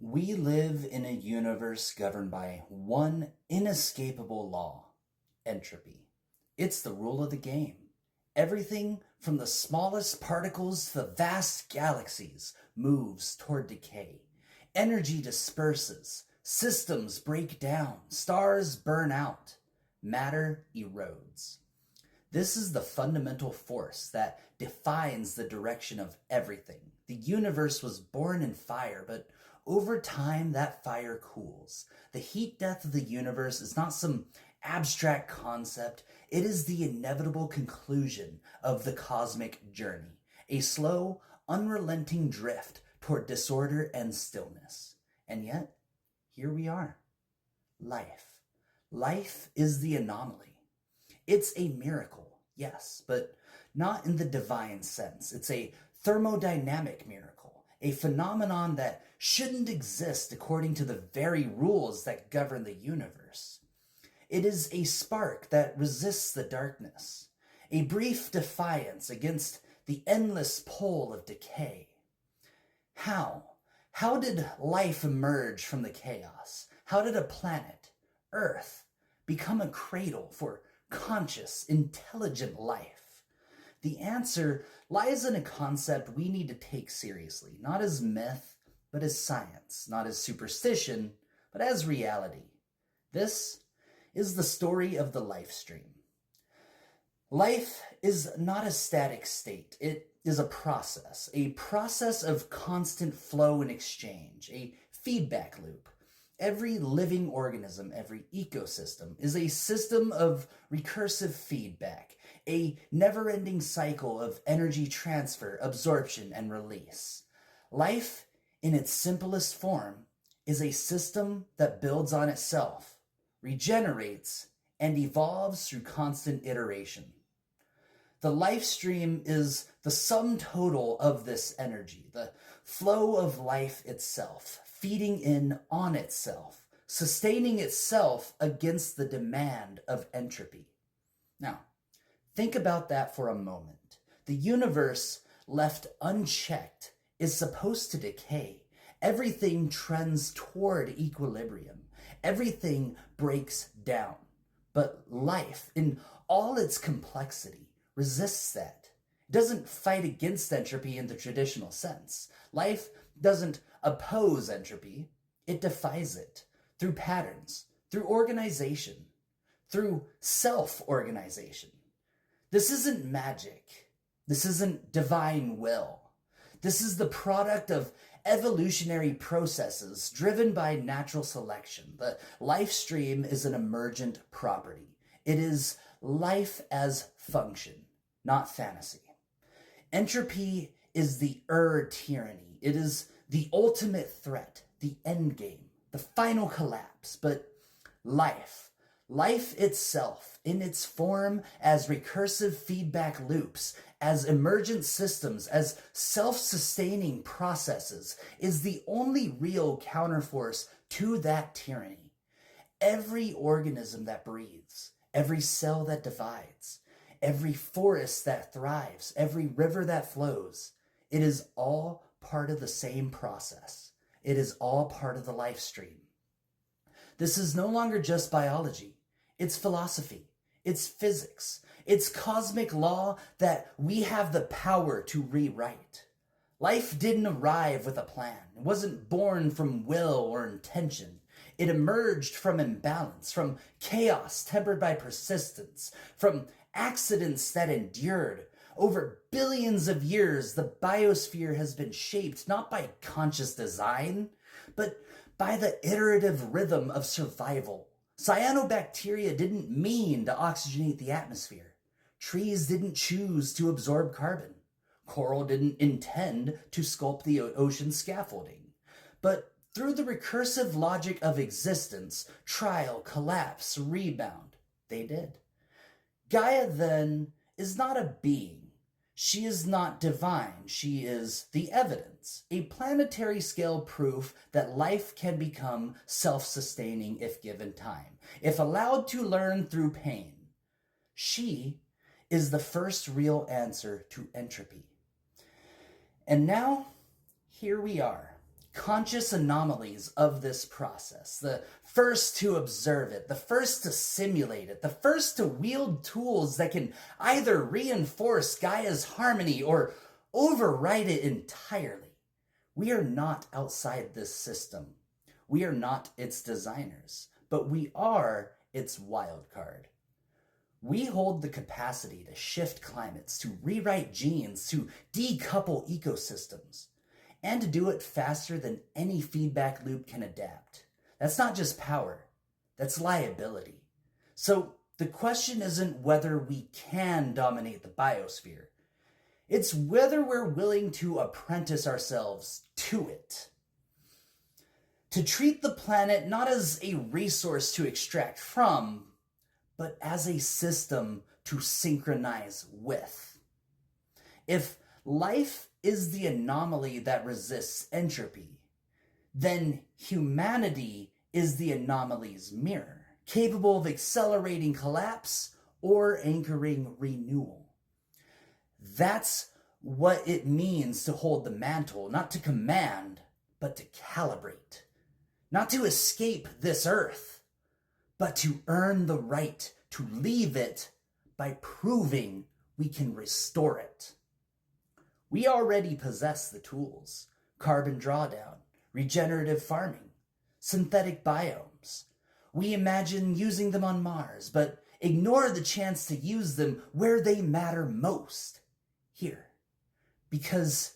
We live in a universe governed by one inescapable law: entropy. It's the rule of the game. Everything from the smallest particles to the vast galaxies moves toward decay. Energy disperses, systems break down, stars burn out, matter erodes. This is the fundamental force that defines the direction of everything. The universe was born in fire, but over time that fire cools. The heat death of the universe is not some abstract concept. It is the inevitable conclusion of the cosmic journey, a slow, unrelenting drift toward disorder and stillness. And yet, here we are. Life. Life is the anomaly. It's a miracle, yes, but not in the divine sense. It's a thermodynamic miracle, a phenomenon that shouldn't exist according to the very rules that govern the universe. It is a spark that resists the darkness, a brief defiance against the endless pull of decay. How? How did life emerge from the chaos? How did a planet, Earth, become a cradle for conscious, intelligent life? The answer lies in a concept we need to take seriously, not as myth, but as science, not as superstition, but as reality. This is the story of the Lifestream. Life is not a static state. It is a process of constant flow and exchange, a feedback loop. Every living organism, every ecosystem is a system of recursive feedback, a never-ending cycle of energy transfer, absorption, and release. Life, in its simplest form, is a system that builds on itself, regenerates, and evolves through constant iteration. The life stream is the sum total of this energy, the flow of life itself, feeding in on itself, sustaining itself against the demand of entropy. Now, think about that for a moment. The universe, left unchecked, is supposed to decay. Everything trends toward equilibrium. Everything breaks down. But life, in all its complexity, resists that. It doesn't fight against entropy in the traditional sense. Life doesn't oppose entropy. It defies it through patterns, through organization, through self-organization. This isn't magic. This isn't divine will. This is the product of evolutionary processes driven by natural selection. The life stream is an emergent property. It is life as function, not fantasy. Entropy is the tyranny. It is the ultimate threat, the end game, the final collapse. But life itself, in its form as recursive feedback loops, as emergent systems, as self-sustaining processes, is the only real counterforce to that tyranny. Every organism that breathes, every cell that divides, every forest that thrives, every river that flows, it is all part of the same process. It is all part of the life stream. This is no longer just biology. It's philosophy. It's physics. It's cosmic law that we have the power to rewrite. Life didn't arrive with a plan. It wasn't born from will or intention. It emerged from imbalance, from chaos tempered by persistence, from accidents that endured. Over billions of years, the biosphere has been shaped not by conscious design, but by the iterative rhythm of survival. Cyanobacteria didn't mean to oxygenate the atmosphere. Trees didn't choose to absorb carbon. Coral didn't intend to sculpt the ocean scaffolding. But through the recursive logic of existence, trial, collapse, rebound, they did. Gaia, then, is not a being. She is not divine. She is the evidence, a planetary scale proof that life can become self-sustaining if given time, if allowed to learn through pain. She is the first real answer to entropy. And now, here we are, conscious anomalies of this process, the first to observe it, the first to simulate it, the first to wield tools that can either reinforce Gaia's harmony or override it entirely. We are not outside this system. We are not its designers, but we are its wild card. We hold the capacity to shift climates, to rewrite genes, to decouple ecosystems, and to do it faster than any feedback loop can adapt. That's not just power, that's liability. So the question isn't whether we can dominate the biosphere. It's whether we're willing to apprentice ourselves to it. To treat the planet not as a resource to extract from, but as a system to synchronize with. If life is the anomaly that resists entropy, then humanity is the anomaly's mirror, capable of accelerating collapse or anchoring renewal. That's what it means to hold the mantle, not to command, but to calibrate. Not to escape this earth, but to earn the right to leave it by proving we can restore it. We already possess the tools: carbon drawdown, regenerative farming, synthetic biomes. We imagine using them on Mars, but ignore the chance to use them where they matter most, here. Because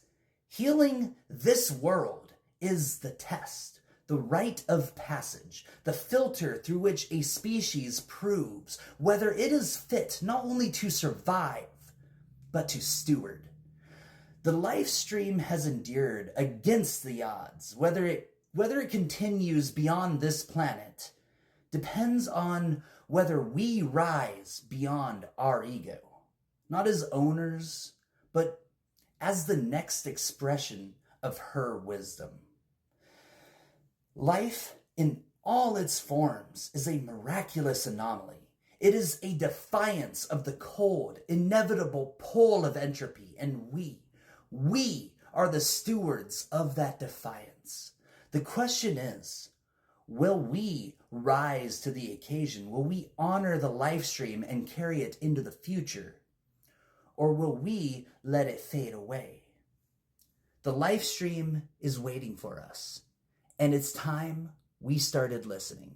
healing this world is the test, the rite of passage, the filter through which a species proves whether it is fit not only to survive, but to steward. The Lifestream has endured against the odds. Whether it continues beyond this planet depends on whether we rise beyond our ego, not as owners, but as the next expression of her wisdom. Life in all its forms is a miraculous anomaly. It is a defiance of the cold, inevitable pull of entropy, and we are the stewards of that defiance. The question is, will we rise to the occasion? Will we honor the Lifestream and carry it into the future? Or will we let it fade away? The Lifestream is waiting for us, and it's time we started listening.